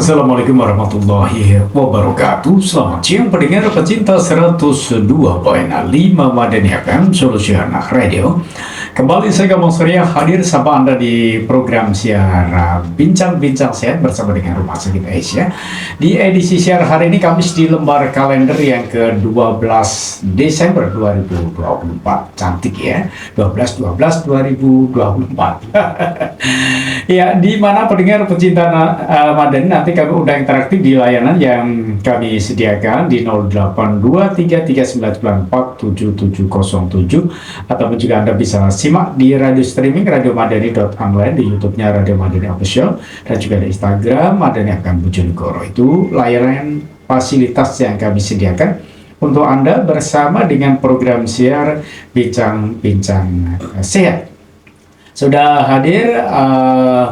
Assalamualaikum warahmatullahi wabarakatuh. Selamat siang pendengar pecinta 102.5 Madani FM Solusi Anak Radio. Kembali saya Gabung Surya hadir sama Anda di program siar Bincang-Bincang Sehat bersama dengan Rumah Sakit Asia. Di edisi siar hari ini Kamis di lembar kalender yang ke-12 Desember 2024. Cantik ya, 12/12/2024. Ya, di mana pendengar pecinta Madani nanti kami undang interaktif di layanan yang kami sediakan di 082339947707 ataupun juga Anda bisa simak di radio streaming radiomadani.online, di YouTube-nya Radio Madani Official, dan juga di Instagram Madani akan Bojonegoro. Itu layanan fasilitas yang kami sediakan untuk Anda bersama dengan program siar Bincang-Bincang Sehat. Sudah hadir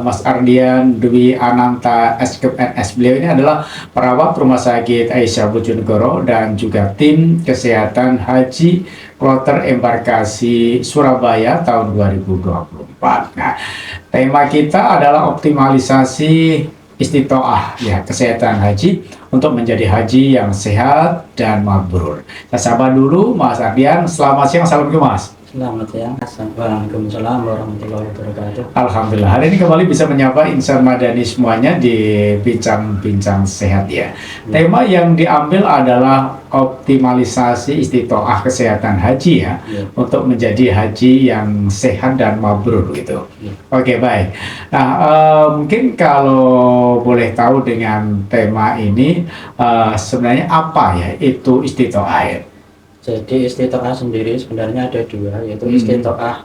Mas Ardian Dwi Ananta SKP NS. Beliau ini adalah perawat Rumah Sakit Aisyah Bojonegoro dan juga tim kesehatan haji kloter embarkasi Surabaya tahun 2024. Nah, tema kita adalah optimalisasi istitoah ya kesehatan haji untuk menjadi haji yang sehat dan mabrur. Kita sapa dulu Mas Ardian. Selamat siang, assalamualaikum Mas. Selamat siang, assalamualaikum warahmatullahi wabarakatuh. Alhamdulillah, hari ini kembali bisa menyapa insan Madani semuanya di Bincang-Bincang Sehat ya. Tema yang diambil adalah optimalisasi istitoah kesehatan haji ya, untuk menjadi haji yang sehat dan mabrur gitu. Oke, baik. Nah, mungkin kalau boleh tahu dengan tema ini sebenarnya apa ya itu istitoah ya? Jadi istitoah sendiri sebenarnya ada dua, yaitu istitoah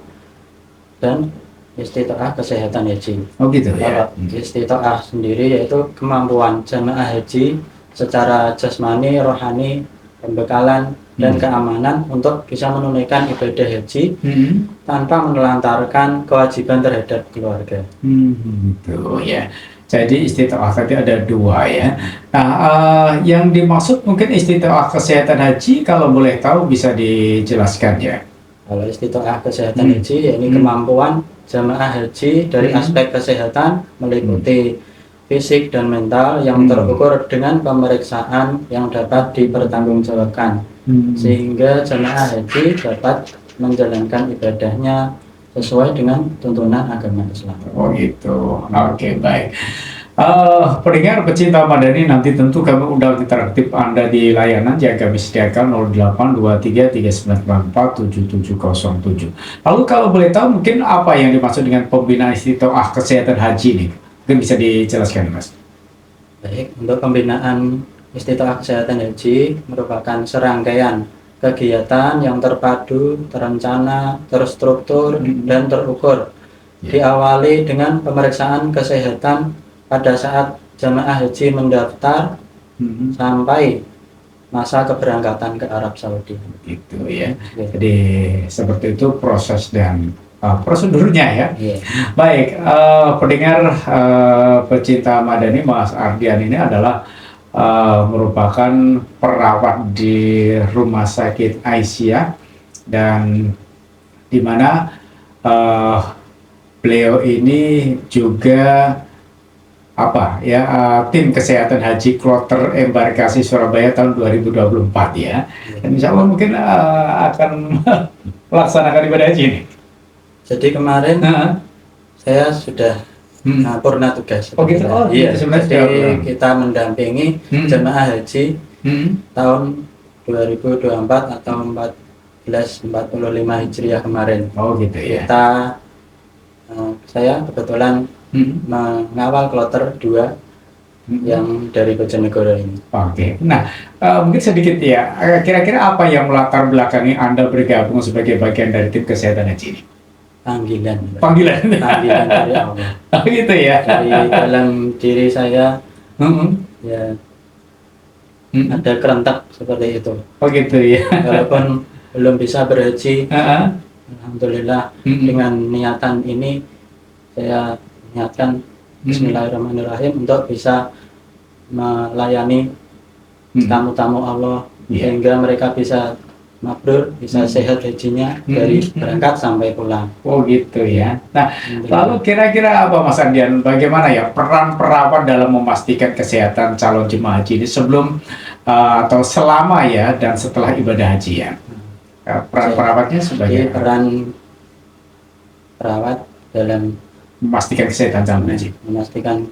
dan istitoah kesehatan haji. Oh gitu ya. Kalau istitoah sendiri yaitu kemampuan jamaah haji secara jasmani, rohani, pembekalan dan keamanan untuk bisa menunaikan ibadah haji tanpa menelantarkan kewajiban terhadap keluarga. Gitu ya. Jadi istitoah tadi ada dua ya. Nah, yang dimaksud mungkin istitoah kesehatan haji kalau boleh tahu bisa dijelaskan ya. Kalau istitoah kesehatan haji ya ini kemampuan jamaah haji dari aspek kesehatan meliputi fisik dan mental yang terukur dengan pemeriksaan yang dapat dipertanggungjawabkan sehingga jamaah haji dapat menjalankan ibadahnya sesuai dengan tuntunan agama Islam. Oh gitu. Oke, baik. Pendengar pecinta Madani, nanti tentu kami undang interaktif Anda di layanan yang kami sediakan 082339947707. Lalu kalau boleh tahu mungkin apa yang dimaksud dengan pembinaan istitoah kesehatan haji ini? Mungkin bisa dijelaskan Mas. Baik, untuk pembinaan istitoah kesehatan haji merupakan serangkaian kegiatan yang terpadu, terencana, terstruktur, dan terukur. Diawali dengan pemeriksaan kesehatan pada saat jamaah haji mendaftar sampai masa keberangkatan ke Arab Saudi. Gitu ya. Jadi seperti itu proses dan prosedurnya ya. Baik, pendengar pecinta Madani, Mas Ardian ini adalah merupakan perawat di Rumah Sakit Aisyah dan di mana beliau ini juga tim kesehatan haji kloter embarkasi Surabaya tahun 2024 ya. Dan insya Allah mungkin akan melaksanakan ibadah haji ini. Jadi kemarin saya sudah purna tugas. Oh gitu. Oh, iya. Jadi kita mendampingi jemaah haji tahun 2024 atau 1445 Hijriah kemarin. Oh gitu ya. Saya kebetulan mengawal kloter 2 yang dari Bojonegoro ini. Oke. Nah, mungkin sedikit ya. Kira-kira apa yang melatar belakangi Anda bergabung sebagai bagian dari tim kesehatan haji ini? Panggilan dari Allah. Oh gitu ya. Dari dalam diri saya ya ada kerentak seperti itu. Oh gitu ya. Walaupun belum bisa berhaji, alhamdulillah dengan niatan ini saya niatkan Bismillahirrahmanirrahim untuk bisa melayani tamu-tamu Allah sehingga mereka bisa mabrur, bisa sehat hajinya dari berangkat sampai pulang. Oh gitu ya. Nah, Alhamdulillah. lalu kira-kira apa Mas Andian, bagaimana ya peran perawat dalam memastikan kesehatan calon jemaah haji ini sebelum atau selama ya dan setelah ibadah haji ya? Peran perawatnya Jadi sebagai peran perawat dalam memastikan kesehatan calon haji. memastikan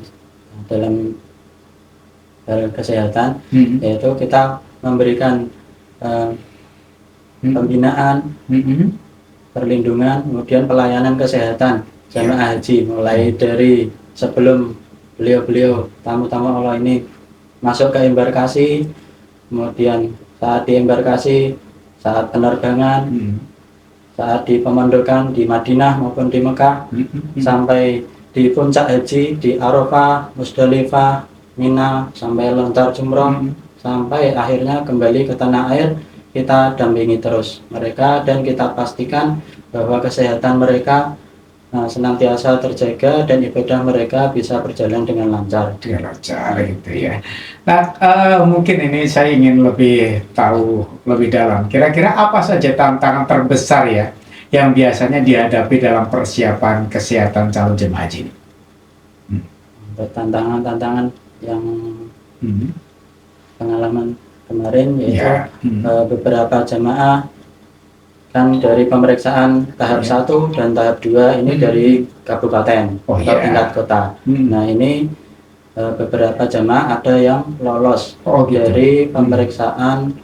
dalam hal kesehatan, Hmm. yaitu kita memberikan pembinaan, Hmm. perlindungan, kemudian pelayanan kesehatan jamaah haji, mulai dari sebelum beliau-beliau tamu-tamu Allah ini masuk ke embarkasi, kemudian saat di embarkasi, saat penerbangan, saat di pemondokan di Madinah maupun di Mekah, sampai di puncak haji di Arafah, Musdalifah, Mina, sampai lontar jumroh, sampai akhirnya kembali ke tanah air. Kita dampingi terus mereka dan kita pastikan bahwa kesehatan mereka senantiasa terjaga dan ibadah mereka bisa berjalan dengan lancar. Dengan lancar gitu ya. Nah, mungkin ini saya ingin lebih tahu lebih dalam. Kira-kira apa saja tantangan terbesar ya yang biasanya dihadapi dalam persiapan kesehatan calon jemaah haji ini? Tantangan-tantangan yang pengalaman kemarin yaitu beberapa jamaah kan dari pemeriksaan tahap 1 dan tahap 2 ini dari kabupaten atau tingkat kota. Nah ini beberapa jamaah ada yang lolos dari pemeriksaan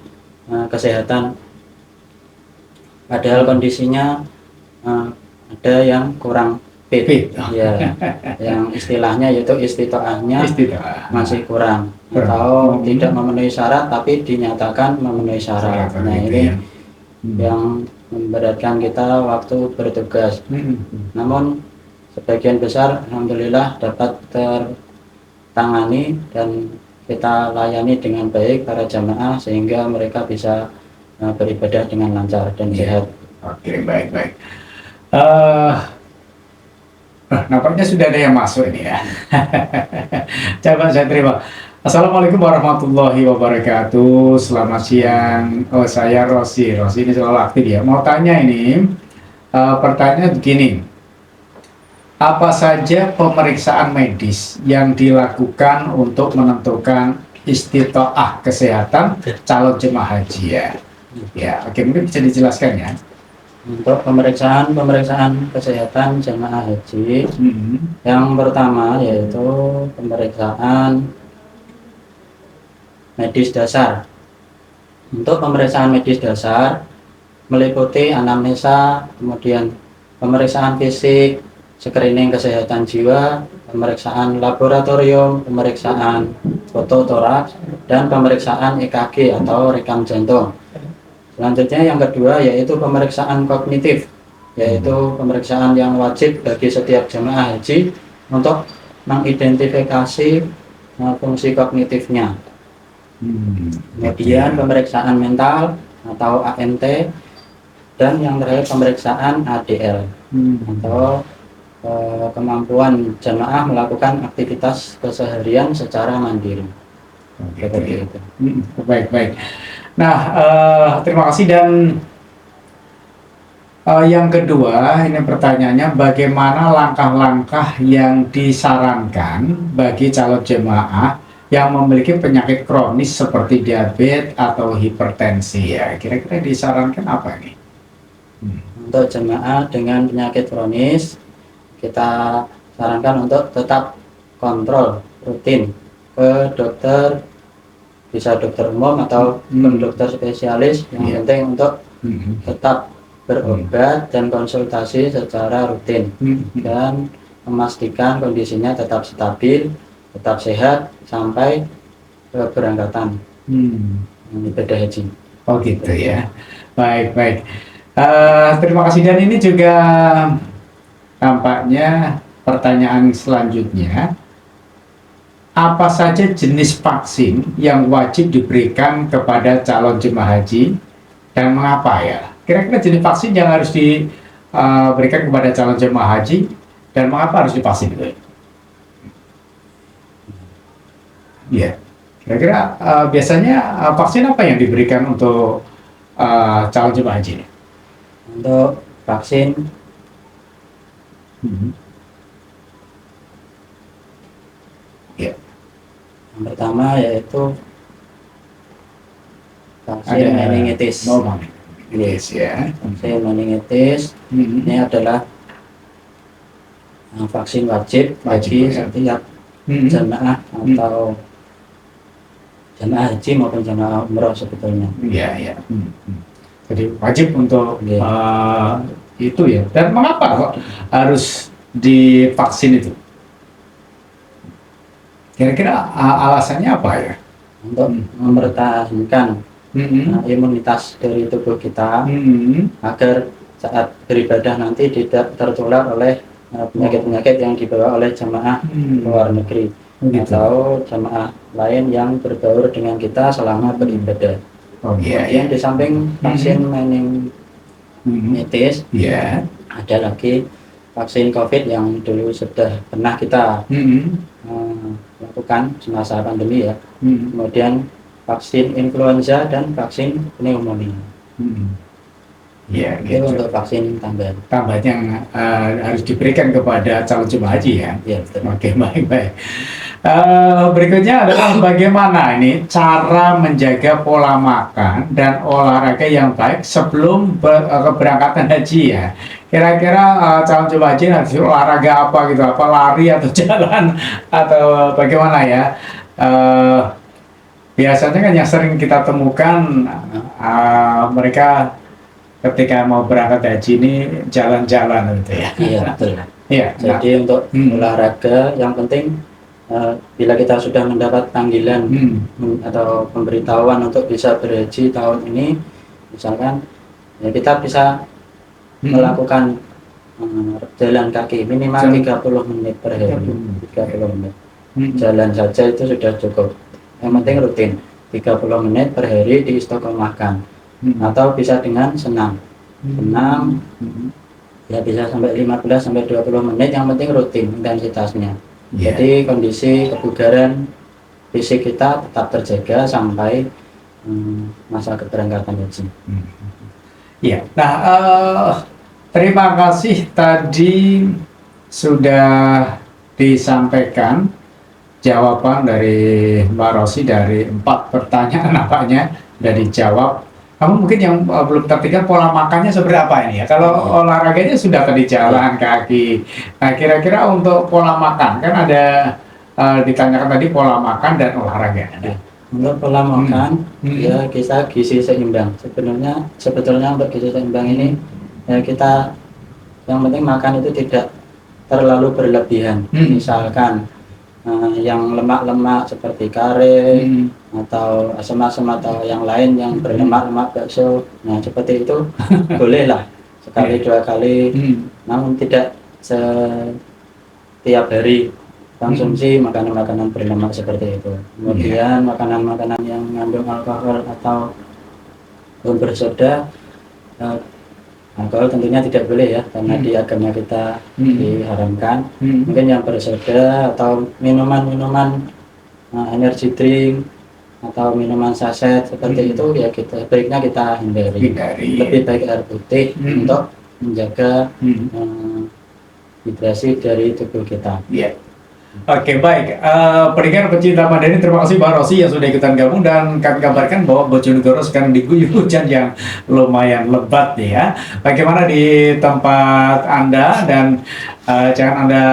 kesehatan, padahal kondisinya ada yang kurang fit. Ya, yang istilahnya yaitu istitoahnya masih kurang atau tidak memenuhi syarat tapi dinyatakan memenuhi syarat. Nah ini yang memberatkan kita waktu bertugas. Namun sebagian besar alhamdulillah dapat tertangani dan kita layani dengan baik para jamaah sehingga mereka bisa beribadah dengan lancar dan sehat. Oke, baik-baik. Nampaknya sudah ada yang masuk ini ya. Coba saya terima. Assalamualaikum warahmatullahi wabarakatuh. Selamat siang. Oh, saya Rosi. Rosi ini selalu aktif ya. Mau tanya ini, pertanyaan begini. Apa saja pemeriksaan medis yang dilakukan untuk menentukan istitoah kesehatan calon jemaah haji ya? Ya, oke, mungkin bisa dijelaskan ya. Untuk pemeriksaan kesehatan jemaah haji, yang pertama yaitu pemeriksaan medis dasar. Untuk pemeriksaan medis dasar meliputi anamnesa, kemudian pemeriksaan fisik, screening kesehatan jiwa, pemeriksaan laboratorium, pemeriksaan foto toraks, dan pemeriksaan EKG atau rekam jantung. Selanjutnya yang kedua yaitu pemeriksaan kognitif, yaitu pemeriksaan yang wajib bagi setiap jemaah haji untuk mengidentifikasi fungsi kognitifnya. Kemudian pemeriksaan mental atau AMT, dan yang terakhir pemeriksaan ADL atau kemampuan jemaah melakukan aktivitas keseharian secara mandiri. Seperti itu. Baik. Nah, terima kasih. Dan yang kedua, ini pertanyaannya, bagaimana langkah-langkah yang disarankan bagi calon jemaah yang memiliki penyakit kronis seperti diabetes atau hipertensi ya? Kira-kira disarankan apa ini? Untuk jemaah dengan penyakit kronis, kita sarankan untuk tetap kontrol rutin ke dokter, bisa dokter umum atau dokter spesialis. Yang penting untuk tetap berobat dan konsultasi secara rutin dan memastikan kondisinya tetap stabil, tetap sehat sampai keberangkatan ibadah haji. Oh gitu ya. Baik. Terima kasih. Dan ini juga nampaknya pertanyaan selanjutnya. Apa saja jenis vaksin yang wajib diberikan kepada calon jemaah haji dan mengapa ya? Kira-kira jenis vaksin yang harus diberikan kepada calon jemaah haji dan mengapa harus divaksin itu? Ya, kira-kira biasanya vaksin apa yang diberikan untuk calon jemaah haji? Untuk vaksin Ya. yang pertama yaitu vaksin meningitis. Meningitis ya. Vaksin meningitis ini adalah vaksin wajib bagi setiap jemaah atau jemaah haji maupun jemaah umroh sebetulnya. Iya, iya. Jadi wajib untuk itu ya. Dan mengapa kok harus divaksin itu? Kira-kira alasannya apa ya? Untuk mempertahankan imunitas dari tubuh kita agar saat beribadah nanti tidak tertular oleh penyakit-penyakit yang dibawa oleh jemaah luar negeri atau jemaah lain yang berbaur dengan kita selama beribadah. Kemudian di samping vaksin meningitis, ada lagi vaksin COVID yang dulu sudah pernah kita lakukan semasa pandemi ya. Kemudian vaksin influenza dan vaksin pneumonia. Ya, itu untuk vaksin tambahan. Tambahan yang harus diberikan kepada calon jemaah haji ya. Iya, betul. Oke, baik. Berikutnya adalah bagaimana ini cara menjaga pola makan dan olahraga yang baik sebelum keberangkatan haji ya. Kira-kira calon jemaah haji harus olahraga apa gitu, apa lari atau jalan atau bagaimana ya? Biasanya kan yang sering kita temukan mereka ketika mau berangkat haji ini jalan-jalan gitu ya. Iya, betul. Iya. Jadi untuk olahraga yang penting bila kita sudah mendapat panggilan atau pemberitahuan untuk bisa berhaji tahun ini, misalkan ya kita bisa melakukan jalan kaki minimal 30 menit per hari. 30 menit. Jalan saja itu sudah cukup. Yang penting rutin 30 menit per hari di istiqomahkan. Atau bisa dengan senam ya bisa sampai 15 sampai 20 menit, yang penting rutin intensitasnya. Jadi kondisi kebugaran fisik kita tetap terjaga sampai masa keberangkatan haji. Iya. Nah, terima kasih tadi sudah disampaikan jawaban dari Mbak Rosi dari 4 pertanyaan nampaknya sudah dijawab. Kamu mungkin yang belum terpikir pola makannya seperti apa ini ya? Kalau olahraganya sudah tadi jalan kaki. Nah, kira-kira untuk pola makan kan ada ditanyakan tadi pola makan dan olahraga. Untuk pola makan ya kita gizi seimbang. Sebetulnya untuk gizi seimbang ini ya kita yang penting makan itu tidak terlalu berlebihan. Misalkan yang lemak-lemak seperti kare atau asam-asam atau yang lain yang berlemak-lemak bakso, nah seperti itu bolehlah sekali 2 kali, namun tidak setiap hari konsumsi makanan-makanan berlemak seperti itu. Kemudian makanan-makanan yang mengandung alkohol atau bersoda, alkohol tentunya tidak boleh ya, karena di agama kita diharamkan. Mungkin yang bersoda atau minuman-minuman energy drink atau minuman saset seperti itu ya baiknya kita hindari. Lebih baik air putih untuk menjaga hidrasi dari tubuh kita. Oke, baik. Pendengar pecinta Madani, terima kasih Mbak Rosi yang sudah ikutan gabung, dan kami kabarkan bahwa Bojonegoro sekarang diguyur hujan yang lumayan lebat ya. Bagaimana di tempat Anda, dan jangan Anda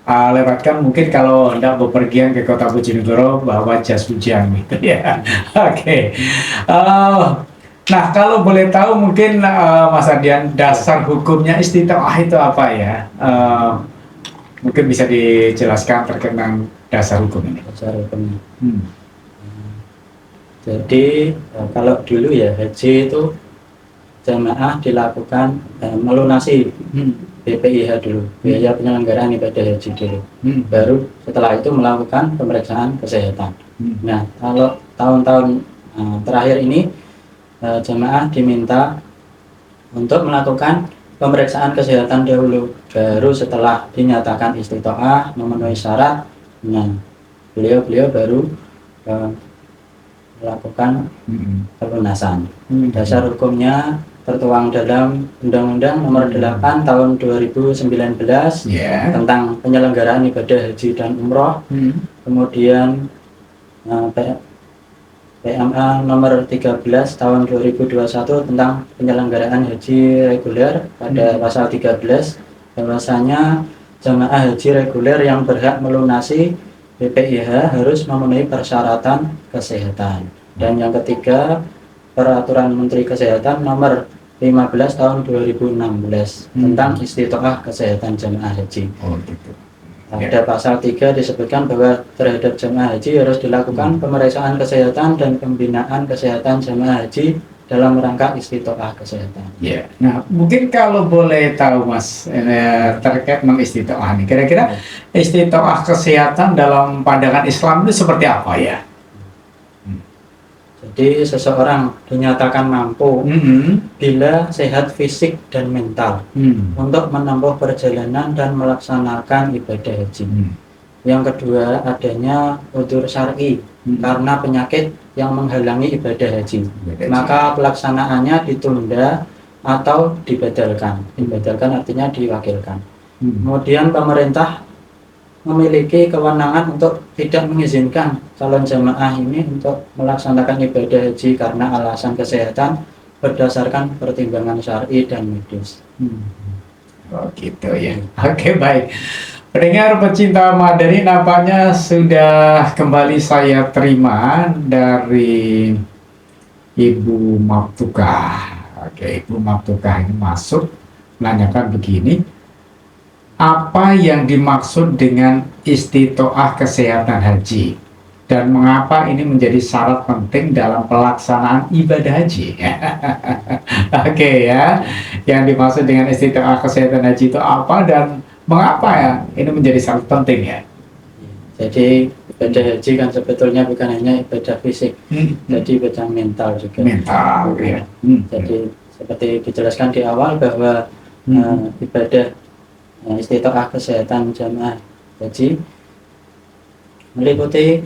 lewatkan mungkin kalau hendak bepergian ke kota Bojonegoro bawa jas hujan gitu ya. Oke. Nah, kalau boleh tahu mungkin Mas Ardian, dasar hukumnya istitoah itu apa ya? Mungkin bisa dijelaskan terkait dengan dasar hukum ini. Dasar hukumnya. Jadi kalau dulu ya haji itu jamaah dilakukan melunasi BPIH dulu, biaya penyelenggaraan ibadah haji dulu. Baru setelah itu melakukan pemeriksaan kesehatan. Nah, kalau tahun-tahun terakhir ini jamaah diminta untuk melakukan pemeriksaan kesehatan dahulu, baru setelah dinyatakan istitoah memenuhi syarat, nah beliau baru melakukan pelunasan. Hmm. Dasar hukumnya tertuang dalam Undang-Undang Nomor 8 Tahun 2019 Ya. tentang penyelenggaraan ibadah haji dan umroh. Kemudian PMA Nomor 13 Tahun 2021 tentang penyelenggaraan haji reguler pada pasal 13, bahwasanya jamaah haji reguler yang berhak melunasi BPIH harus memenuhi persyaratan kesehatan. Dan yang ketiga, Peraturan Menteri Kesehatan Nomor 15 Tahun 2016 tentang istitoah kesehatan jamaah haji. Oh gitu. Pada pasal 3 disebutkan bahwa terhadap jamaah haji harus dilakukan pemeriksaan kesehatan dan pembinaan kesehatan jamaah haji dalam rangka istitoah kesehatan. Ya. Nah, mungkin kalau boleh tahu Mas, terkait istitoah ini, kira-kira istitoah kesehatan dalam pandangan Islam itu seperti apa ya? Jadi seseorang dinyatakan mampu bila sehat fisik dan mental untuk menempuh perjalanan dan melaksanakan ibadah haji. Yang kedua, adanya udzur syar'i karena penyakit yang menghalangi ibadah haji. Maka pelaksanaannya ditunda atau dibatalkan. Dibatalkan artinya diwakilkan. Kemudian pemerintah memiliki kewenangan untuk tidak mengizinkan calon jamaah ini untuk melaksanakan ibadah haji karena alasan kesehatan berdasarkan pertimbangan syar'i dan medis. Oh gitu ya. Oke, baik. Pendengar pecinta Madani, nampaknya sudah kembali saya terima dari Ibu Maftukah. Oke, Ibu Maftukah ini masuk menanyakan begini, apa yang dimaksud dengan istitoah kesehatan haji dan mengapa ini menjadi syarat penting dalam pelaksanaan ibadah haji? Oke ya, yang dimaksud dengan istitoah kesehatan haji itu apa dan mengapa ya ini menjadi syarat penting ya? Jadi ibadah haji kan sebetulnya bukan hanya ibadah fisik, jadi ibadah mental juga. Mental, ya. Jadi seperti dijelaskan di awal bahwa ibadah istitoah kesehatan jamaah haji meliputi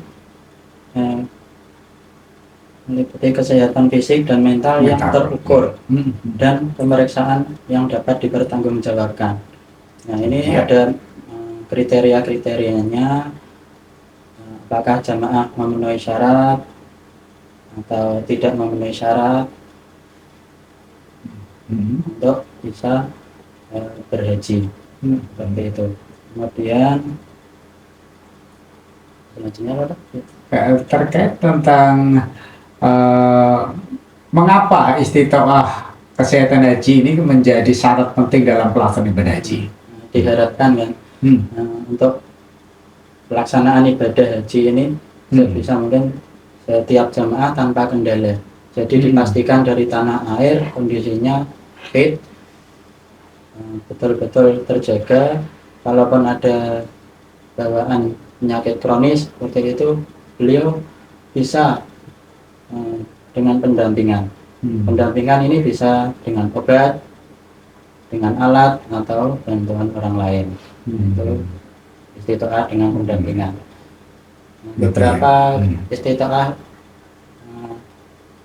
kesehatan fisik dan mental yang terukur dan pemeriksaan yang dapat dipertanggungjawabkan. Nah, ini ada kriteria-kriterianya, apakah jamaah memenuhi syarat atau tidak memenuhi syarat untuk bisa berhaji. Seperti itu. Kemudian selanjutnya apa? Terkait tentang mengapa istitoah kesehatan haji ini menjadi syarat penting dalam pelaksanaan ibadah haji. Diharapkan kan untuk pelaksanaan ibadah haji ini sebisa mungkin setiap jamaah tanpa kendala. Jadi dipastikan dari tanah air kondisinya fit, betul-betul terjaga. Kalaupun ada bawaan penyakit kronis seperti itu, beliau bisa dengan pendampingan. Pendampingan ini bisa dengan obat, dengan alat, atau bantuan orang lain. Itu istitoah dengan pendampingan. Beberapa istitoah,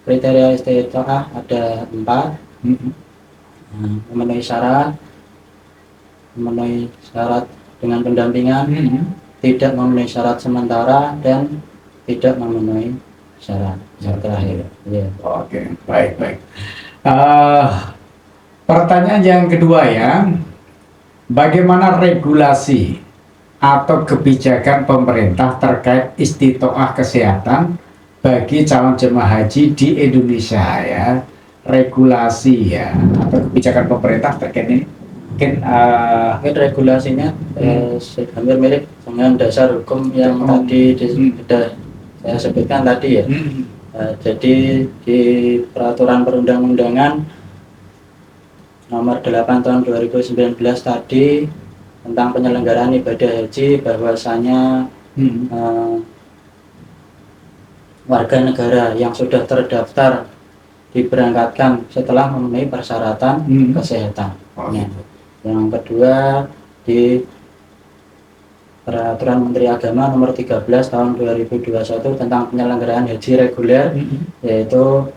kriteria istitoah ada 4. Memenuhi syarat dengan pendampingan, tidak memenuhi syarat sementara, dan tidak memenuhi syarat yang terakhir. Oke, baik. Pertanyaan yang kedua ya, bagaimana regulasi atau kebijakan pemerintah terkait istitoah kesehatan bagi calon jemaah haji di Indonesia ya? Regulasi ya atau kebijakan pemerintah terkait ini mungkin regulasinya hampir mirip dengan dasar hukum yang tadi sudah saya sebutkan tadi ya. Jadi di peraturan perundang-undangan nomor 8 tahun 2019 tadi tentang penyelenggaraan ibadah haji, bahwasanya warga negara yang sudah terdaftar diberangkatkan setelah memenuhi persyaratan kesehatan. Yang kedua, di Peraturan Menteri Agama Nomor 13 Tahun 2021 tentang penyelenggaraan haji reguler, yaitu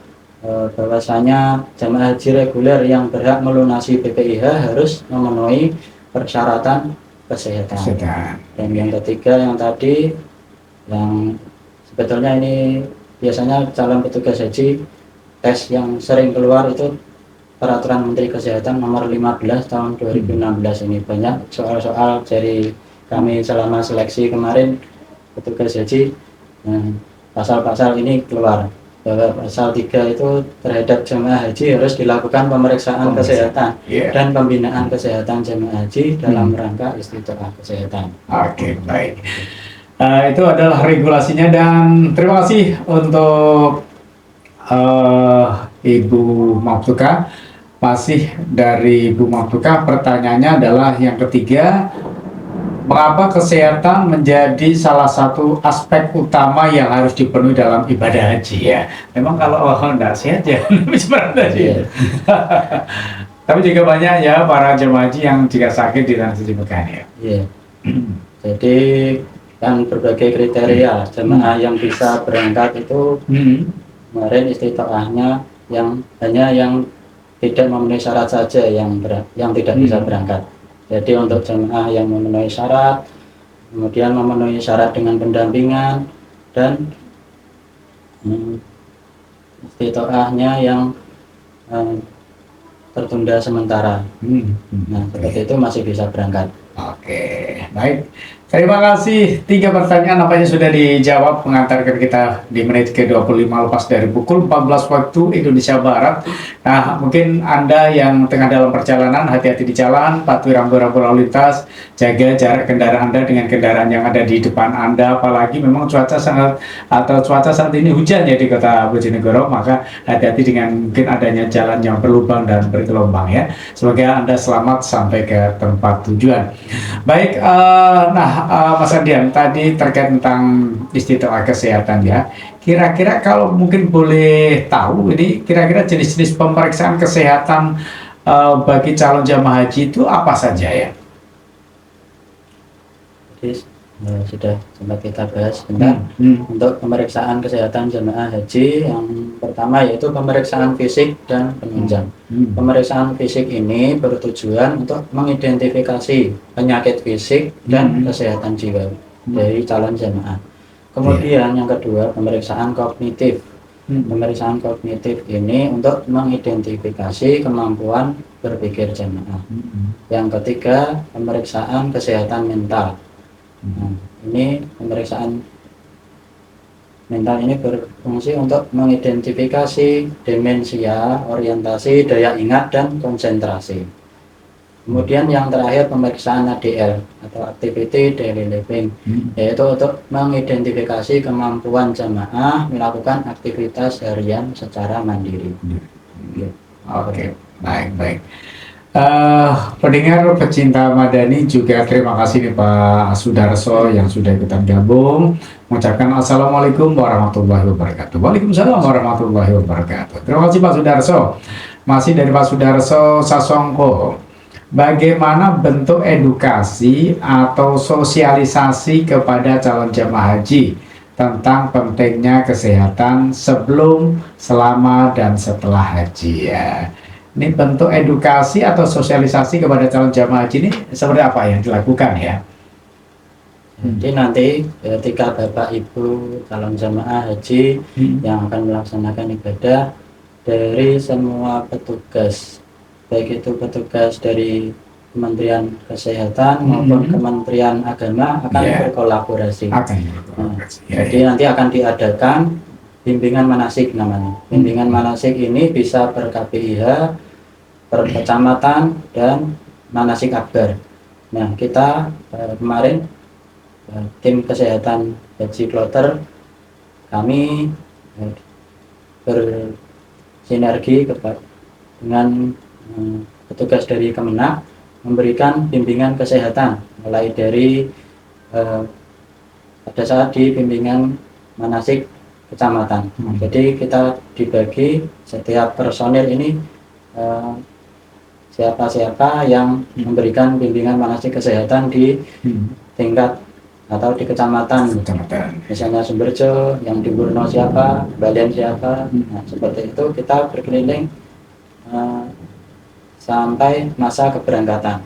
bahwasanya jamaah haji reguler yang berhak melunasi BPIH harus memenuhi persyaratan kesehatan. Dan yang ketiga yang tadi, yang sebetulnya ini biasanya calon petugas haji tes yang sering keluar itu Peraturan Menteri Kesehatan Nomor 15 Tahun 2016 ini. Banyak soal-soal dari kami selama seleksi kemarin petugas haji, pasal-pasal ini keluar bahwa pasal 3 itu terhadap jemaah haji harus dilakukan pemeriksaan kesehatan dan pembinaan kesehatan jemaah haji dalam rangka istitoah kesehatan. Oke, baik. Itu adalah regulasinya, dan terima kasih untuk Ibu Maftuka. Masih dari Ibu Maftuka, pertanyaannya adalah yang ketiga, mengapa kesehatan menjadi salah satu aspek utama yang harus dipenuhi dalam ibadah haji ya? Memang kalau tidak sehat ya berat haji. Tapi juga banyak ya para jemaah haji yang jika sakit di tanah suci Mekah ya. Iya. Jadi kan berbagai kriteria jemaah yang bisa berangkat itu kemarin istitoahnya yang hanya yang tidak memenuhi syarat saja yang tidak bisa berangkat. Jadi untuk jemaah yang memenuhi syarat, kemudian memenuhi syarat dengan pendampingan, dan istitoahnya yang tertunda sementara. Nah, seperti itu masih bisa berangkat. Oke, baik. Terima kasih. 3 pertanyaan nampaknya sudah dijawab, mengantarkan kita di menit ke-25 lepas dari pukul 14 waktu Indonesia Barat. Nah, mungkin Anda yang tengah dalam perjalanan, hati-hati di jalan, patuhi rambu-rambu lalu lintas, jaga jarak kendaraan Anda dengan kendaraan yang ada di depan Anda. Apalagi memang cuaca saat ini hujan ya di Kota Bojonegoro, maka hati-hati dengan mungkin adanya jalan yang berlubang dan bergelombang ya. Semoga Anda selamat sampai ke tempat tujuan. Baik, Mas Ardian, tadi terkait tentang istitoah kesehatan ya. Kira-kira kalau mungkin boleh tahu, ini kira-kira jenis-jenis pemeriksaan kesehatan bagi calon jamaah haji itu apa saja ya? Jadi sudah sempat kita bahas tentang untuk pemeriksaan kesehatan jamaah haji. Yang pertama yaitu pemeriksaan fisik dan penunjang. Pemeriksaan fisik ini bertujuan untuk mengidentifikasi penyakit fisik dan kesehatan jiwa dari calon jamaah. Kemudian yang kedua, pemeriksaan kognitif. Pemeriksaan kognitif ini untuk mengidentifikasi kemampuan berpikir jamaah. Yang ketiga, pemeriksaan kesehatan mental. Nah, ini pemeriksaan mental ini berfungsi untuk mengidentifikasi demensia, orientasi, daya ingat, dan konsentrasi. Kemudian yang terakhir, pemeriksaan ADL atau Activity Daily Living, yaitu untuk mengidentifikasi kemampuan jamaah melakukan aktivitas harian secara mandiri. Oke, baik. Pendengar pecinta Madani juga terima kasih nih Pak Sudarso yang sudah ikutan gabung. Mengucapkan Assalamualaikum warahmatullahi wabarakatuh. Waalaikumsalam warahmatullahi wabarakatuh. Terima kasih Pak Sudarso. Masih dari Pak Sudarso Sasongko. Bagaimana bentuk edukasi atau sosialisasi kepada calon jamaah haji tentang pentingnya kesehatan sebelum, selama, dan setelah haji ya? Ini bentuk edukasi atau sosialisasi kepada calon jamaah haji ini seperti apa yang dilakukan ya? Jadi nanti ketika Bapak Ibu calon jamaah haji yang akan melaksanakan ibadah, dari semua petugas, baik itu petugas dari Kementerian Kesehatan maupun Kementerian Agama akan berkolaborasi. Jadi nanti akan diadakan bimbingan manasik namanya. Bimbingan manasik ini bisa per KPIH, per kecamatan, dan manasik akbar. Nah, kita kemarin tim kesehatan haji kloter kami bersinergi dengan petugas dari Kemenak memberikan bimbingan kesehatan mulai dari pada saat di bimbingan manasik kecamatan. Jadi kita dibagi setiap personil ini siapa-siapa yang memberikan bimbingan manasik kesehatan di tingkat atau di kecamatan. Misalnya Sumberjo, yang di Purno siapa, Balen siapa. Nah, seperti itu kita berkeliling sampai masa keberangkatan.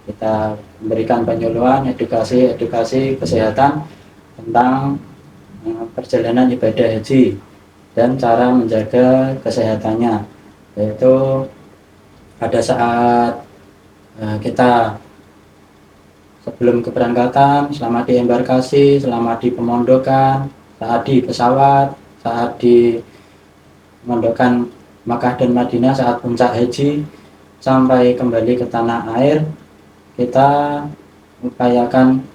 Kita memberikan penyuluhan, edukasi kesehatan tentang perjalanan ibadah haji dan cara menjaga kesehatannya, yaitu pada saat kita sebelum keberangkatan, selama di embarkasi, selama di pemondokan, saat di pesawat, saat di pemondokan Makkah dan Madinah, saat puncak haji, sampai kembali ke tanah air, kita upayakan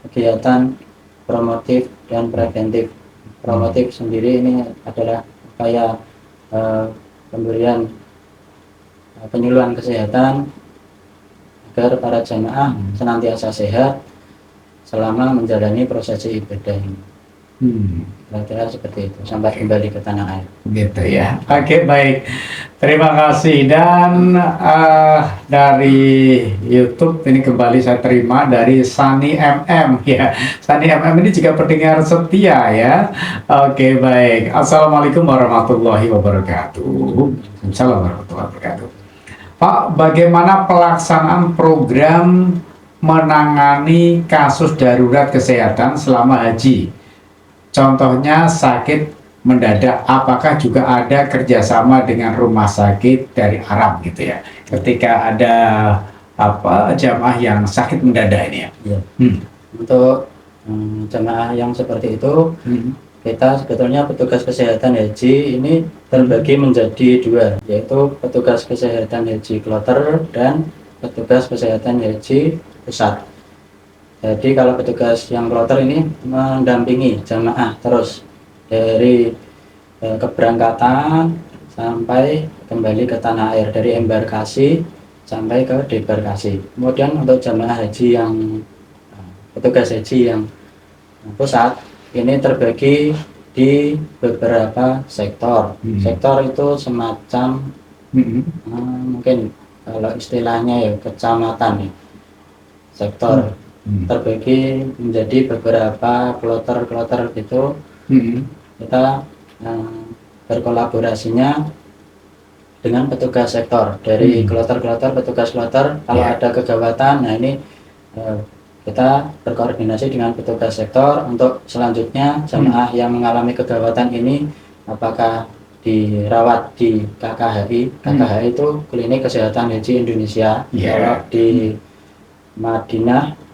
kegiatan promotif dan preventif. Promotif sendiri ini adalah upaya pemberian penyuluhan kesehatan agar para jamaah senantiasa sehat selama menjalani prosesi ibadah ini. Kira-kira seperti itu sampai kembali ke tanah air. Gitu ya. Oke, baik. Terima kasih. Dan dari YouTube ini kembali saya terima dari Sani MM ya. Sani MM ini juga pendengar setia ya. Oke, baik. Assalamualaikum warahmatullahi wabarakatuh. Assalamualaikum warahmatullahi wabarakatuh. Pak, bagaimana pelaksanaan program menangani kasus darurat kesehatan selama haji? Contohnya sakit mendadak, apakah juga ada kerjasama dengan rumah sakit dari Arab gitu ya? Ketika ada jamaah yang sakit mendadak ini ya? Ya. Untuk jamaah yang seperti itu, kita sebetulnya petugas kesehatan haji ini terbagi menjadi dua, yaitu petugas kesehatan haji kloter dan petugas kesehatan haji pusat. Jadi kalau petugas yang kloter ini mendampingi jamaah terus dari keberangkatan sampai kembali ke tanah air, dari embarkasi sampai ke debarkasi. Kemudian untuk jamaah haji yang petugas haji yang pusat ini terbagi di beberapa sektor. Sektor itu semacam mungkin kalau istilahnya ya kecamatan ya. Sektor terbagi menjadi beberapa kloter-kloter gitu. Kita berkolaborasinya dengan petugas sektor dari kloter-kloter, petugas kloter. Kalau ada kegawatan, nah ini kita berkoordinasi dengan petugas sektor untuk selanjutnya jamaah yang mengalami kegawatan ini apakah dirawat di KKHI. KKHI itu Klinik Kesehatan Haji Indonesia. Kalau di Madinah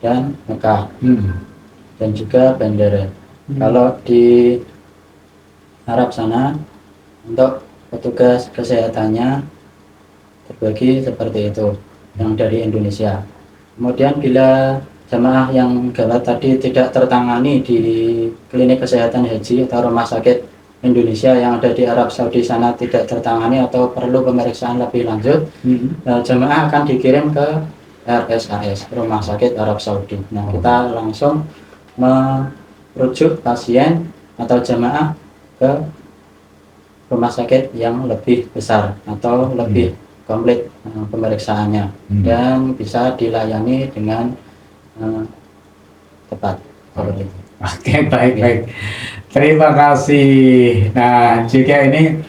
dan Mekah dan juga bandara. Kalau di Arab sana untuk petugas kesehatannya terbagi seperti itu yang dari Indonesia. Kemudian bila jamaah yang gawat tadi tidak tertangani di klinik kesehatan haji atau rumah sakit Indonesia yang ada di Arab Saudi sana tidak tertangani atau perlu pemeriksaan lebih lanjut, jamaah akan dikirim ke RSAS, Rumah Sakit Arab Saudi. Nah, kita langsung merujuk pasien atau jamaah ke rumah sakit yang lebih besar atau lebih komplit pemeriksaannya dan bisa dilayani dengan tepat. Oke, baik. Terima kasih. Nah, juga ini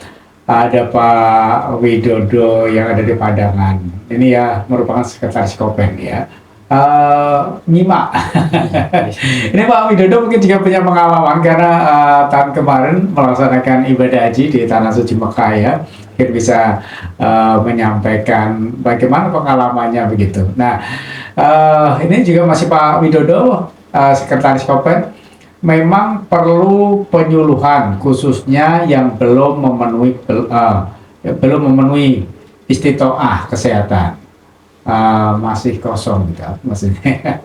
ada Pak Widodo yang ada di Padangan. Ini ya merupakan sekretaris Kopen ya. Nyimak. Ini Pak Widodo mungkin juga punya pengalaman karena tahun kemarin melaksanakan ibadah haji di Tanah Suci Mekah ya. Mungkin bisa menyampaikan bagaimana pengalamannya begitu. Nah, ini juga masih Pak Widodo, sekretaris Kopen. Memang perlu penyuluhan khususnya yang belum memenuhi istitoah kesehatan, masih kosong gitu maksudnya.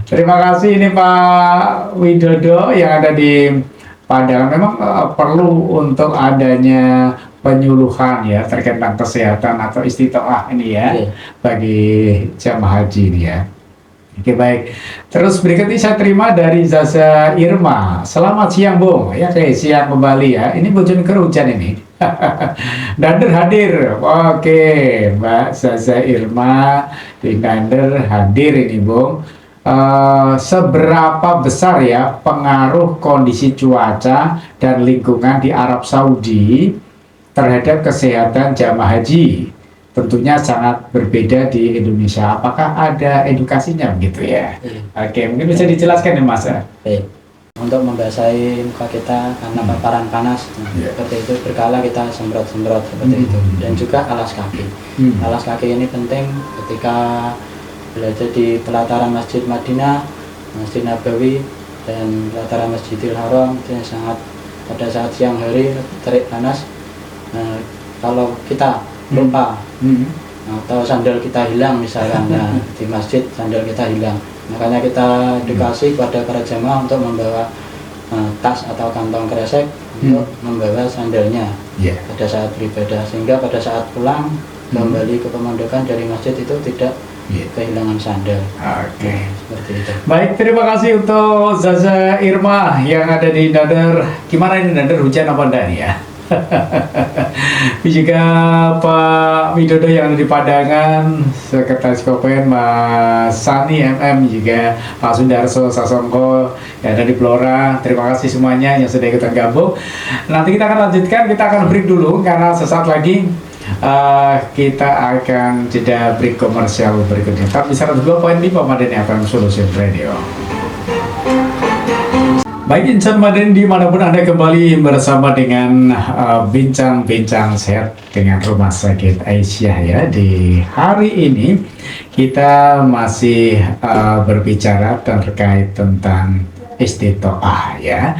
Terima kasih ini Pak Widodo yang ada di Padang. Memang perlu untuk adanya penyuluhan ya terkait tentang kesehatan atau istitoah ini ya bagi jamaah haji ini ya. Oke, baik. Terus berikutnya saya terima dari Zaza Irma. Selamat siang, Bung. Ya, oke, siang kembali ya. Ini Bojonegoro hujan ini. Dander hadir. Oke, Mbak Zaza Irma di Dander hadir ini, Bung. seberapa besar ya pengaruh kondisi cuaca dan lingkungan di Arab Saudi terhadap kesehatan jamaah haji? Tentunya sangat berbeda di Indonesia. Apakah ada edukasinya begitu ya? Iya. Oke, mungkin bisa dijelaskan ya Mas. Baik. Untuk membasahi muka kita karena paparan panas, Iya. seperti itu berkala kita semprot-semprot seperti itu. Dan juga alas kaki. Alas kaki ini penting ketika berada di pelataran Masjid Madinah, Masjid Nabawi, dan pelataran Masjidil Haram itu yang sangat pada saat siang hari terik panas. Nah, kalau kita lupa atau sandal kita hilang misalnya, nah, di masjid sandal kita hilang, makanya kita edukasi kepada para jamaah untuk membawa tas atau kantong kresek untuk membawa sandalnya pada saat beribadah, sehingga pada saat pulang kembali ke pemondokan dari masjid itu tidak kehilangan sandal. Oke. Seperti itu. Baik, terima kasih untuk Zaza Irma yang ada di Dader. Gimana ini Dader, hujan apa enggak nih ya? Juga Pak Widodo yang ada di Padangan, Sekretaris Kopen Mas Sani MM, juga Pak Sundarso Sasongko yang ada di Blora. Terima kasih semuanya yang sudah ikutan gabung. Nanti kita akan lanjutkan, kita akan break dulu karena sesaat lagi kita akan jeda break komersial berikutnya. Tapi 102.5 Madani FM Solution Radio. Baik insan Madani dimanapun Anda kembali bersama dengan bincang-bincang sehat dengan Rumah Sakit Aisyah ya. Di hari ini kita masih berbicara terkait tentang istitoah ya.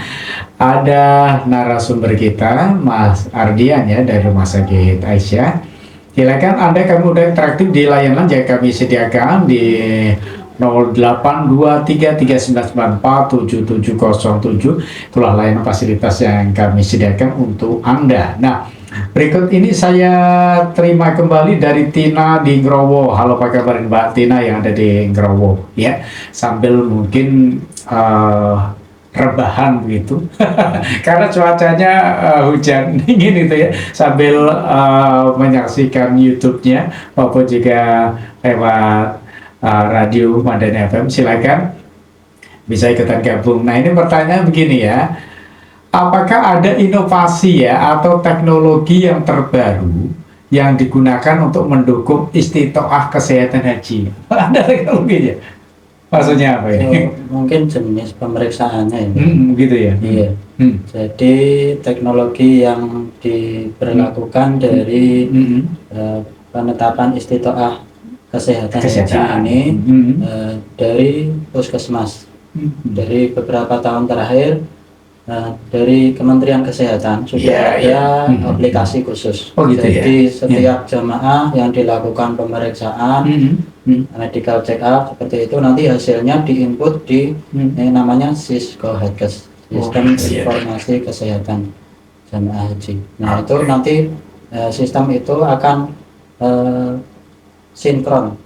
Ada narasumber kita Mas Ardian ya dari Rumah Sakit Aisyah. Silakan Anda, kami udah interaktif di layanan yang kami sediakan di 082339947707. Itulah layanan fasilitas yang kami sediakan untuk Anda. Nah, berikut ini saya terima kembali dari Tina di Ngrowo. Halo, apa kabar Mbak Tina yang ada di Ngrowo ya. Sambil mungkin rebahan begitu karena cuacanya hujan dingin itu ya, sambil menyaksikan YouTube-nya maupun juga lewat radio Madani FM. Silakan bisa ikutan gabung. Nah, ini pertanyaan begini ya, apakah ada inovasi ya atau teknologi yang terbaru yang digunakan untuk mendukung istitoah kesehatan haji? Ada teknologinya? Maksudnya apa ini? Mungkin jenis pemeriksaannya ini. Gitu ya. Iya. Jadi teknologi yang diberlakukan dari penetapan istitoah kesehatan haji ini dari puskesmas. Dari beberapa tahun terakhir dari Kementerian Kesehatan sudah ada aplikasi khusus. Oh, gitu. Jadi setiap jamaah yang dilakukan pemeriksaan medical check up seperti itu, nanti hasilnya diinput di namanya SISKO-Headkes, Sistem Informasi Kesehatan Jamaah Haji. Nah, itu nanti sistem itu akan sinkron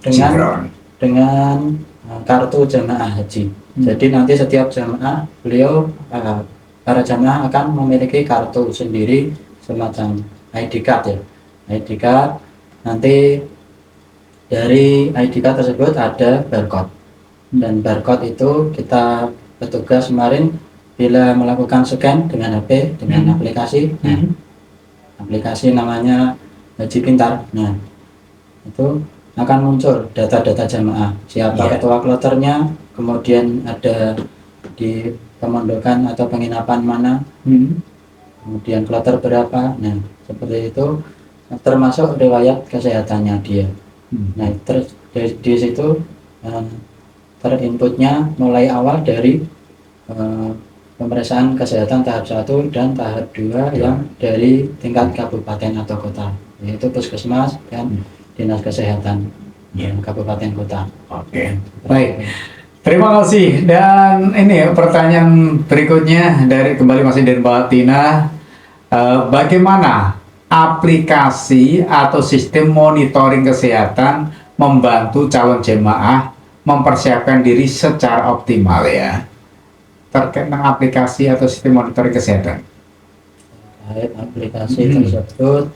dengan kartu jamaah haji. Jadi nanti setiap jamaah para jamaah akan memiliki kartu sendiri, semacam ID card ya. ID card, nanti dari ID card tersebut ada barcode, dan barcode itu kita petugas kemarin bila melakukan scan dengan HP dengan aplikasi, aplikasi namanya Haji Pintar. Nah, itu akan muncul data-data jamaah, siapa ketua kloternya, kemudian ada di pemondokan atau penginapan mana, kemudian kloter berapa. Nah, seperti itu, termasuk riwayat kesehatannya dia. Nah, terus di situ terinputnya mulai awal dari pemeriksaan kesehatan tahap 1 dan tahap 2 yang dari tingkat kabupaten atau kota, yaitu puskesmas dan dinas kesehatan kabupaten kota. Oke, baik. Terima kasih. Dan ini pertanyaan berikutnya kembali masih dari Mbak Tina. Bagaimana aplikasi atau sistem monitoring kesehatan membantu calon jemaah mempersiapkan diri secara optimal ya? Terkait dengan aplikasi atau sistem monitoring kesehatan. Terkait aplikasi tersebut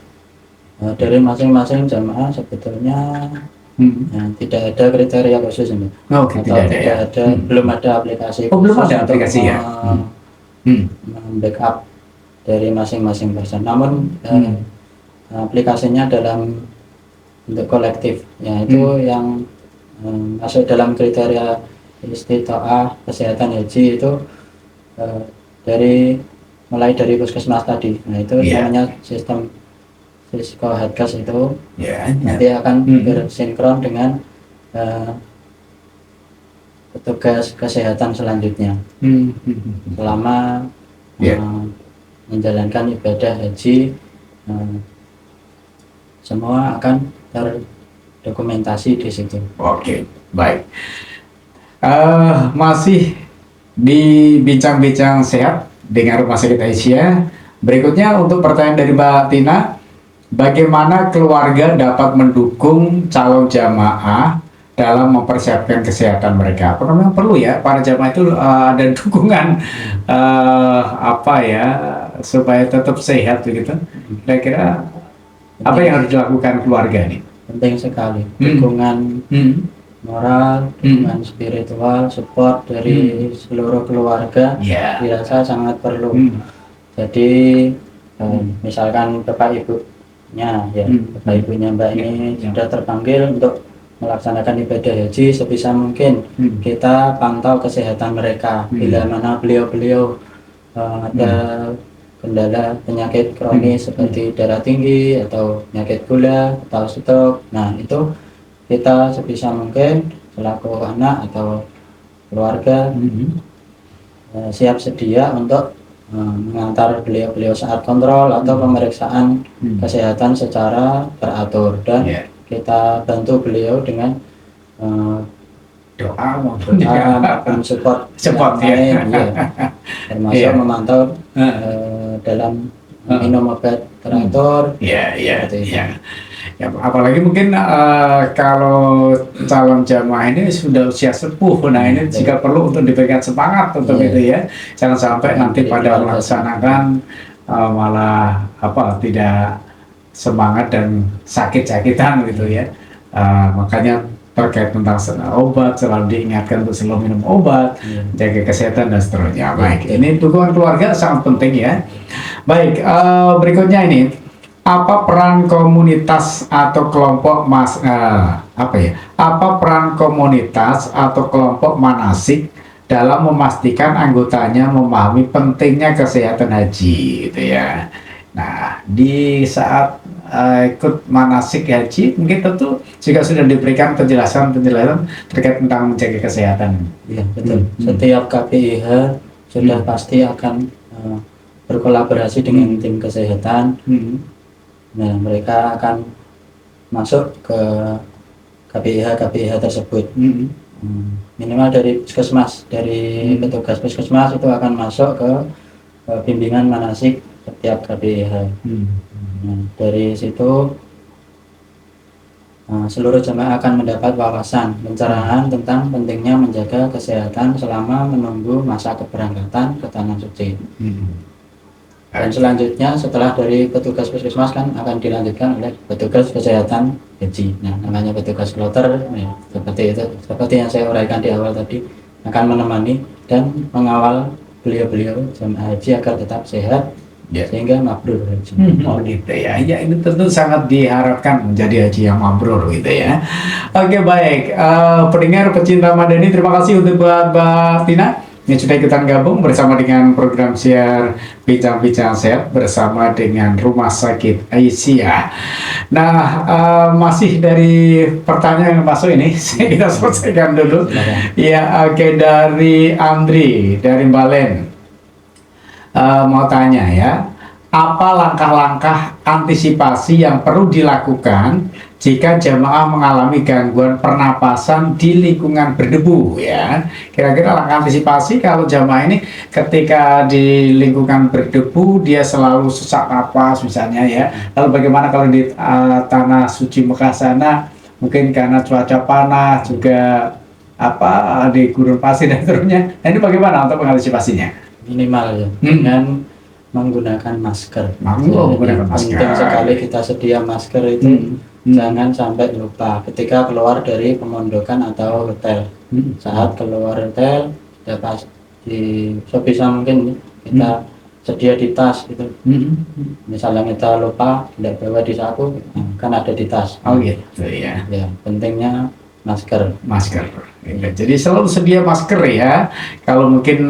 dari masing-masing jemaah sebetulnya Nah, tidak ada kriteria khusus ini. Oke, Atau tidak ada ya. belum ada aplikasi Oh, belum khusus ada untuk aplikasi ya. backup dari masing-masing person. Namun aplikasinya dalam bentuk kolektif, ya itu yang masuk dalam kriteria istitoah kesehatan haji itu mulai dari puskesmas tadi. Nah itu namanya sistem Cisco Headcast itu nanti akan bersinkron dengan petugas kesehatan selanjutnya selama menjalankan ibadah haji. Semua akan terdokumentasi di situ. Oke, baik. Masih di bincang-bincang sehat dengan Rumah Sakit Aisyah. Berikutnya untuk pertanyaan dari Mbak Tina, bagaimana keluarga dapat mendukung calon jamaah dalam mempersiapkan kesehatan mereka? Apa memang perlu ya para jamaah itu ada dukungan supaya tetap sehat begitu? Kira-kira apa yang harus dilakukan keluarga nih? Penting sekali dukungan moral, dukungan spiritual, support dari seluruh keluarga dirasa sangat perlu. Jadi misalkan bapak ibunya bapak ibunya Mbak ini sudah terpanggil untuk melaksanakan ibadah haji, sebisa mungkin kita pantau kesehatan mereka. Bila mana beliau-beliau ada kendala penyakit kronis seperti darah tinggi atau penyakit gula atau stroke, nah itu kita sebisa mungkin selaku anak atau keluarga siap sedia untuk mengantar beliau-beliau saat kontrol atau pemeriksaan kesehatan secara teratur, dan kita bantu beliau dengan doa maupun support ya. Termasuk memantau dalam minum obat teratur. Ya, apalagi mungkin kalau calon jamaah ini sudah usia sepuh, nah ini jika perlu untuk diberikan semangat untuk itu ya, jangan sampai nanti pada melaksanakan malah tidak semangat dan sakit-sakitan gitu ya. Makanya terkait tentang obat selalu diingatkan untuk selalu minum obat, jaga kesehatan dan seterusnya. Baik, ini dukungan keluarga sangat penting ya. Baik, berikutnya ini, apa peran komunitas atau kelompok apa peran komunitas atau kelompok manasik dalam memastikan anggotanya memahami pentingnya kesehatan haji gitu ya. Nah, di saat ikut manasik haji mungkin tentu juga sudah diberikan penjelasan terkait tentang menjaga kesehatan. Iya, betul. Setiap KPIH sudah pasti akan berkolaborasi dengan tim kesehatan. Nah, mereka akan masuk ke KPIH tersebut. Minimal dari puskesmas, dari petugas puskesmas itu akan masuk ke bimbingan manasik setiap KPIH. Nah, dari situ seluruh jemaah akan mendapat wawasan pencerahan tentang pentingnya menjaga kesehatan selama menunggu masa keberangkatan ke tanah suci. Dan selanjutnya setelah dari petugas puskesmas kan akan dilanjutkan oleh petugas kesehatan haji. Nah, namanya petugas kloter, seperti itu, seperti yang saya uraikan di awal tadi, akan menemani dan mengawal beliau-beliau jemaah haji agar tetap sehat sehingga mabrur haji. Oh gitu ya. Ya, ini tentu sangat diharapkan menjadi haji yang mabrur gitu ya. Oke, baik. Pendengar pecinta Madani, terima kasih untuk Mbak Tina yang sudah ikutan gabung bersama dengan program siar Bincang-Bincang Sehat bersama dengan Rumah Sakit Aisyah. Nah, masih dari pertanyaan yang masuk ini, kita selesaikan dulu. Ya, oke, dari Andri dari Balen. Mau tanya ya, apa langkah-langkah antisipasi yang perlu dilakukan jika jamaah mengalami gangguan pernapasan di lingkungan berdebu ya? Kira-kira langkah antisipasi kalau jamaah ini ketika di lingkungan berdebu dia selalu sesak napas misalnya ya. Lalu bagaimana kalau di tanah suci Mekah sana mungkin karena cuaca panas juga di gurun pasir dan seterusnya. Nah, ini bagaimana untuk mengantisipasinya? Minimal ya, dengan menggunakan masker. Menggunakan masker. Penting sekali kita sedia masker itu Jangan sampai lupa ketika keluar dari pemondokan atau hotel. Saat keluar hotel, ya pas di sebisa mungkin kita sedia di tas gitu. Misalnya kita lupa tidak bawa di saku, kan ada di tas. Oh gitu ya. Ya, pentingnya masker. Masker. Jadi selalu sedia masker ya. Kalau mungkin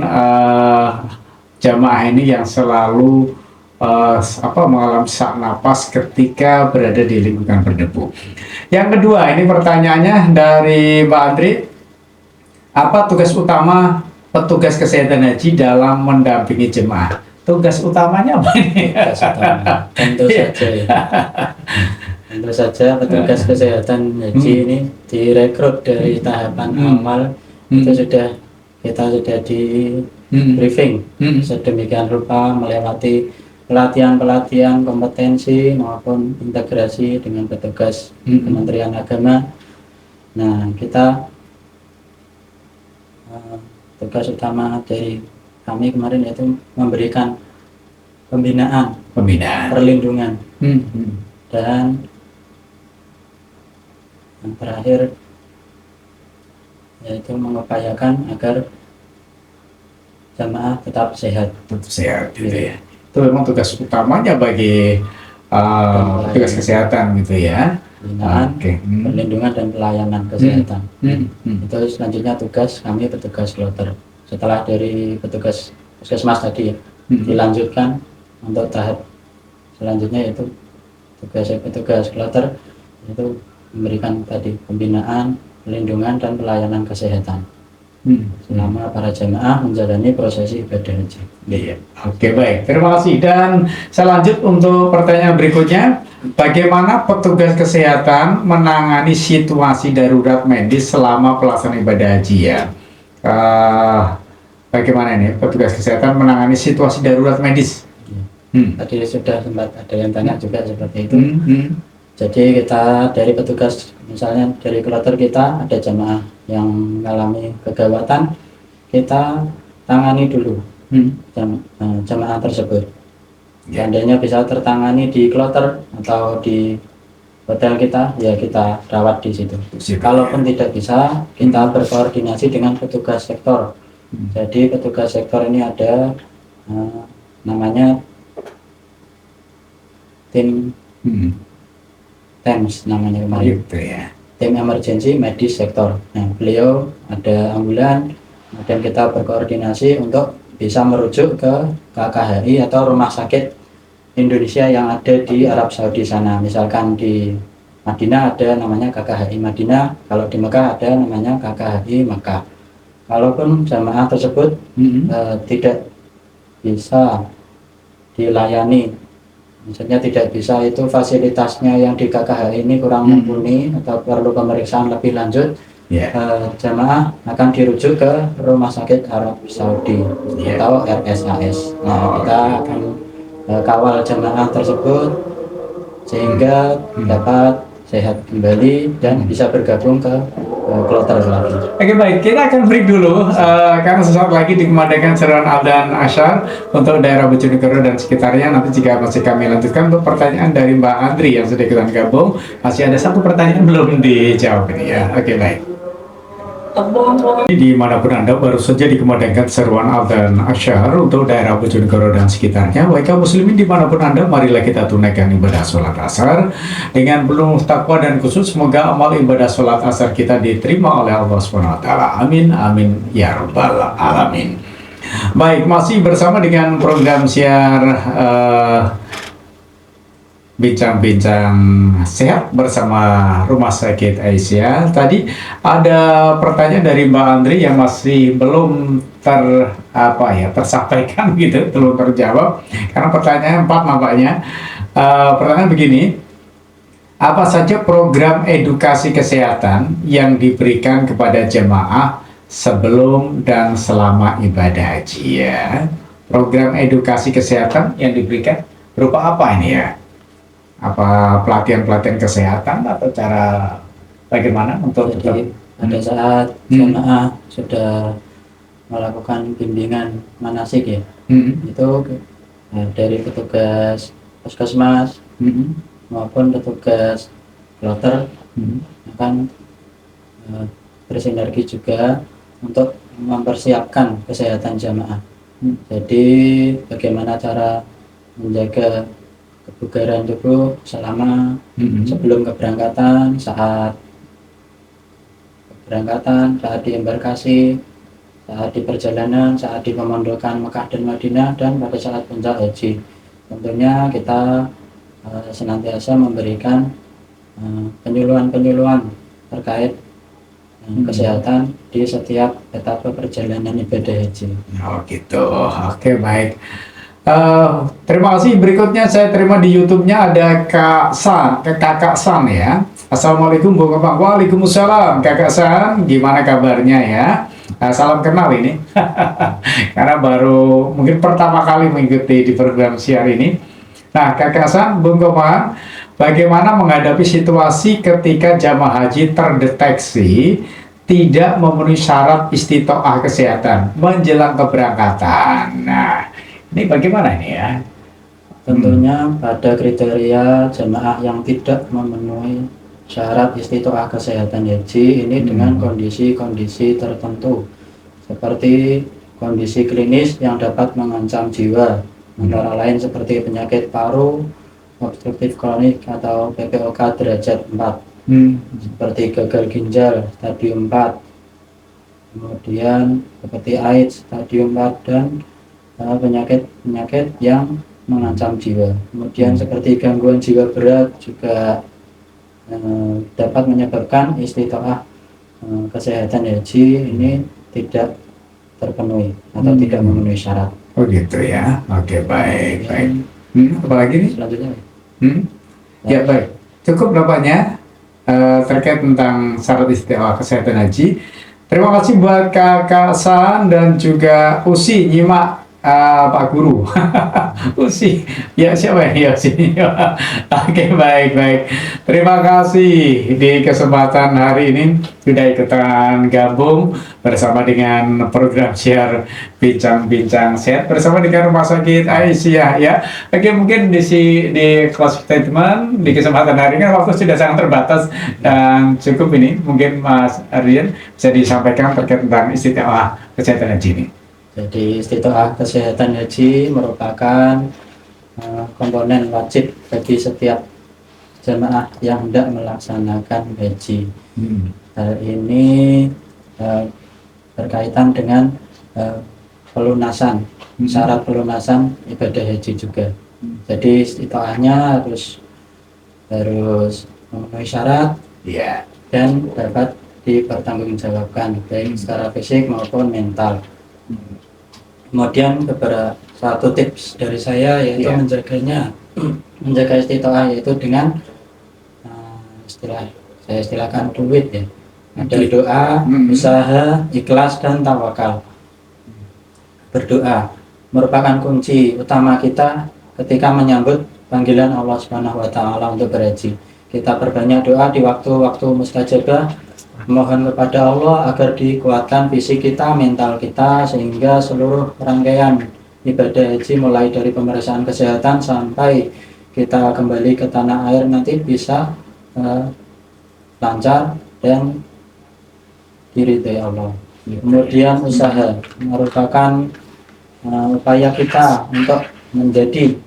jamaah ini yang selalu mengalami sesak napas ketika berada di lingkungan berdebu. Yang kedua, ini pertanyaannya dari Mbak Andri. Apa tugas utama petugas kesehatan haji dalam mendampingi jemaah? Tugas utamanya apa ini? Tugas utama. Tentu saja ya. Tentu saja petugas kesehatan haji ini direkrut dari tahapan awal itu kita sudah di briefing sedemikian rupa melewati pelatihan-pelatihan kompetensi maupun integrasi dengan petugas Kementerian Agama. Nah, kita tugas utama dari kami kemarin yaitu memberikan pembinaan, perlindungan, dan yang terakhir yaitu mengupayakan agar jamaah tetap sehat. Gitu ya. Itu memang tugas utamanya bagi petugas kesehatan gitu ya. Pembinaan, perlindungan dan pelayanan kesehatan. Itu selanjutnya tugas kami petugas kloter. Setelah dari petugas puskesmas tadi dilanjutkan untuk tahap selanjutnya yaitu petugas kloter itu memberikan tadi pembinaan, perlindungan dan pelayanan kesehatan selama para jemaah menjalani prosesi ibadah haji. Iya. Oke, baik. Terima kasih. Dan saya lanjut untuk pertanyaan berikutnya. Bagaimana petugas kesehatan menangani situasi darurat medis selama pelaksanaan ibadah haji ya? Bagaimana ini petugas kesehatan menangani situasi darurat medis? Tadi sudah sempat ada yang tanya juga seperti itu. Jadi kita dari petugas, misalnya dari kloter kita ada jemaah yang mengalami kegawatan, kita tangani dulu jemaah tersebut. Seandainya bisa tertangani di kloter atau di hotel kita, ya kita rawat di situ. Kalaupun tidak bisa, kita berkoordinasi dengan petugas sektor. Jadi petugas sektor ini ada namanya tim TEMS namanya kemarin. Gitu ya. Tim emergency medis sektor. Nah, beliau ada ambulan, kemudian kita berkoordinasi untuk bisa merujuk ke KKHI atau rumah sakit Indonesia yang ada di Arab Saudi sana. Misalkan di Madinah ada namanya KKHI Madinah, kalau di Mekah ada namanya KKHI Mekah. Kalaupun jamaah tersebut tidak bisa dilayani, maksudnya tidak bisa itu fasilitasnya yang di KKHI ini kurang mumpuni atau perlu pemeriksaan lebih lanjut, jamaah akan dirujuk ke Rumah Sakit Arab Saudi atau RSAS. Nah, kita akan kawal jamaah tersebut sehingga dapat sehat kembali dan bisa bergabung ke kloter lagi. Oke, baik, kita akan break dulu karena sesaat lagi dikumandangkan seruan Adzan Asyar untuk daerah Bojonegoro dan sekitarnya. Nanti jika masih kami lanjutkan untuk pertanyaan dari Mbak Andri yang sudah ikutan gabung, masih ada satu pertanyaan belum dijawab ini ya. Oke, baik. Dimanapun Anda baru saja dikumandangkan seruan Adzan Asyar untuk daerah Bojonegoro dan sekitarnya. Baik kaum muslimin dimanapun Anda, marilah kita tunaikan ibadah sholat asar dengan penuh takwa dan khusus. Semoga amal ibadah sholat asar kita diterima oleh Allah SWT. Amin, amin, ya rabbal alamin. Baik, masih bersama dengan program siar bincang-bincang sehat bersama Rumah Sakit Aisyah. Tadi ada pertanyaan dari Mbak Andri yang masih belum tersampaikan gitu, belum terjawab karena pertanyaan 4 nampaknya. Pertanyaan begini, apa saja program edukasi kesehatan yang diberikan kepada jemaah sebelum dan selama ibadah haji ya? Program edukasi kesehatan yang diberikan berupa apa ini ya? Apa pelatihan-pelatihan kesehatan atau cara bagaimana untuk jadi pada saat jemaah sudah melakukan bimbingan manasik ya, itu dari petugas puskesmas maupun petugas kloter akan bersinergi juga untuk mempersiapkan kesehatan jamaah. Jadi bagaimana cara menjaga kebugaran tubuh selama sebelum keberangkatan, saat keberangkatan, saat di embarkasi, saat di perjalanan, saat di pemondokan Mekah dan Madinah, dan pada saat puncak haji. Tentunya kita senantiasa memberikan penyuluhan-penyuluhan terkait kesehatan di setiap etapa perjalanan ibadah haji. Oh gitu, oke baik. Terima kasih. Berikutnya saya terima di YouTube-nya ada Kakak San ya. Assalamualaikum Bung Kopang. Waalaikumsalam Kakak San. Gimana kabarnya ya? Salam kenal ini. Karena baru mungkin pertama kali mengikuti di program siar ini. Nah Kakak San, Bung Kopang, bagaimana menghadapi situasi ketika jamaah haji terdeteksi tidak memenuhi syarat istitoah kesehatan menjelang keberangkatan? Nah, ini bagaimana ini ya? Tentunya pada kriteria jemaah yang tidak memenuhi syarat istitoah kesehatan haji ini dengan kondisi-kondisi tertentu seperti kondisi klinis yang dapat mengancam jiwa, antara lain seperti penyakit paru obstruktif kronik atau PPOK derajat 4, seperti gagal ginjal stadium 4, kemudian seperti AIDS stadium 4, dan penyakit-penyakit yang mengancam jiwa. Kemudian seperti gangguan jiwa berat juga dapat menyebabkan istitoah kesehatan haji ini tidak terpenuhi atau tidak memenuhi syarat. Oh gitu ya. Oke, baik, baik. Apalagi nih? Selanjutnya. Ya baik. Cukup nampaknya terkait tentang syarat istitoah kesehatan haji. Terima kasih buat Kakak San dan juga Usi nyimak Pak Guru. Usi, ya siapa ya Usi? Oke, baik, baik. Terima kasih di kesempatan hari ini sudah ikutan gabung bersama dengan program siar Bincang-Bincang Sehat bersama dengan Rumah Sakit Aisyah ya. Oke, mungkin di close statement di kesempatan hari ini waktu sudah sangat terbatas dan cukup ini. Mungkin Mas Aryan bisa disampaikan terkait tentang istitoah kesehatan haji ini. Jadi istitoah kesehatan haji merupakan komponen wajib bagi setiap jemaah yang hendak melaksanakan haji. Hal ini berkaitan dengan pelunasan, syarat pelunasan ibadah haji juga. Jadi istitoahnya harus memenuhi syarat dan dapat dipertanggungjawabkan baik secara fisik maupun mental. Kemudian beberapa satu tips dari saya yaitu menjaga istitoah yaitu dengan saya istilahkan duit ya. Ada doa, usaha, ikhlas, dan tawakal. Berdoa merupakan kunci utama kita ketika menyambut panggilan Allah Subhanahu wa Ta'ala untuk berhaji. Kita perbanyak doa di waktu-waktu mustajabah, mohon kepada Allah agar dikuatkan fisik kita, mental kita, sehingga seluruh rangkaian ibadah haji mulai dari pemeriksaan kesehatan sampai kita kembali ke tanah air nanti bisa lancar dan diridhai Allah. Kemudian usaha merupakan upaya kita untuk menjadi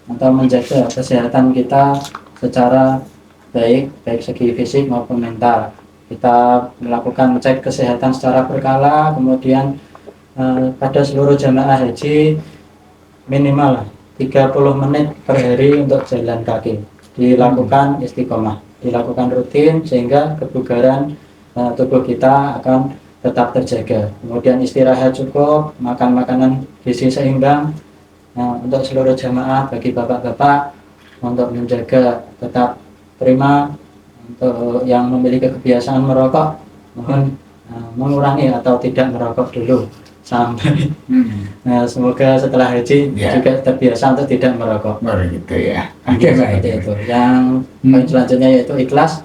atau menjaga kesehatan kita secara baik segi fisik maupun mental. Kita melakukan cek kesehatan secara berkala, kemudian pada seluruh jamaah haji minimal 30 menit per hari untuk jalan kaki. Dilakukan istiqomah, dilakukan rutin sehingga kebugaran tubuh kita akan tetap terjaga. Kemudian istirahat cukup, makan makanan gizi seimbang. Untuk seluruh jamaah, bagi bapak-bapak untuk menjaga tetap prima. Untuk yang memiliki kebiasaan merokok, mohon mengurangi atau tidak merokok dulu sampai semoga setelah haji juga terbiasa untuk tidak merokok. Gitu ya. Oke, baik. Itu. Yang poin selanjutnya yaitu ikhlas.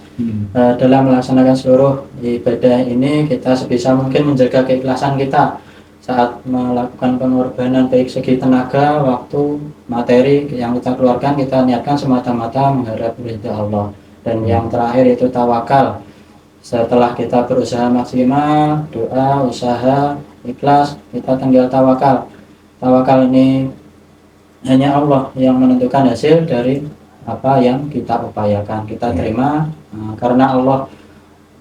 Dalam melaksanakan seluruh ibadah ini kita sebisa mungkin menjaga keikhlasan kita saat melakukan pengorbanan baik segi tenaga, waktu, materi yang kita keluarkan, kita niatkan semata-mata mengharap ridha Allah. Dan yang terakhir itu tawakal. Setelah kita berusaha maksimal, doa, usaha, ikhlas, kita tinggal tawakal. Tawakal ini hanya Allah yang menentukan hasil dari apa yang kita upayakan. Kita terima karena Allah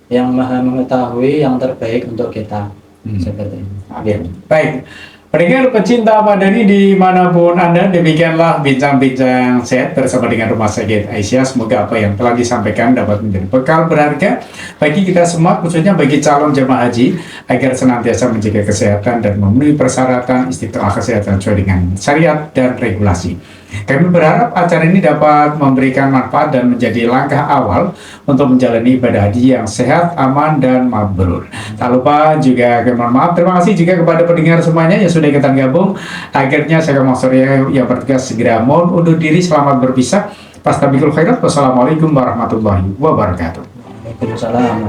yang maha mengetahui yang terbaik untuk kita. Seperti itu. Amin. Baik, pendengar pecinta Madani dimanapun Anda, demikianlah bincang-bincang sehat bersama dengan Rumah Sakit Aisyah. Semoga apa yang telah disampaikan dapat menjadi bekal berharga bagi kita semua, khususnya bagi calon jemaah haji, agar senantiasa menjaga kesehatan dan memenuhi persyaratan istiqomah kesehatan sesuai dengan syariat dan regulasi. Kami berharap acara ini dapat memberikan manfaat dan menjadi langkah awal untuk menjalani ibadah haji yang sehat, aman, dan mabrur. Tak lupa juga kami mohon maaf, terima kasih juga kepada pendengar semuanya yang sudah ikutan gabung. Akhirnya saya Kang Surya yang bertugas segera mohon undur diri, selamat berpisah. Fastabikul khairat. Wassalamualaikum warahmatullahi wabarakatuh. Waalaikumsalam.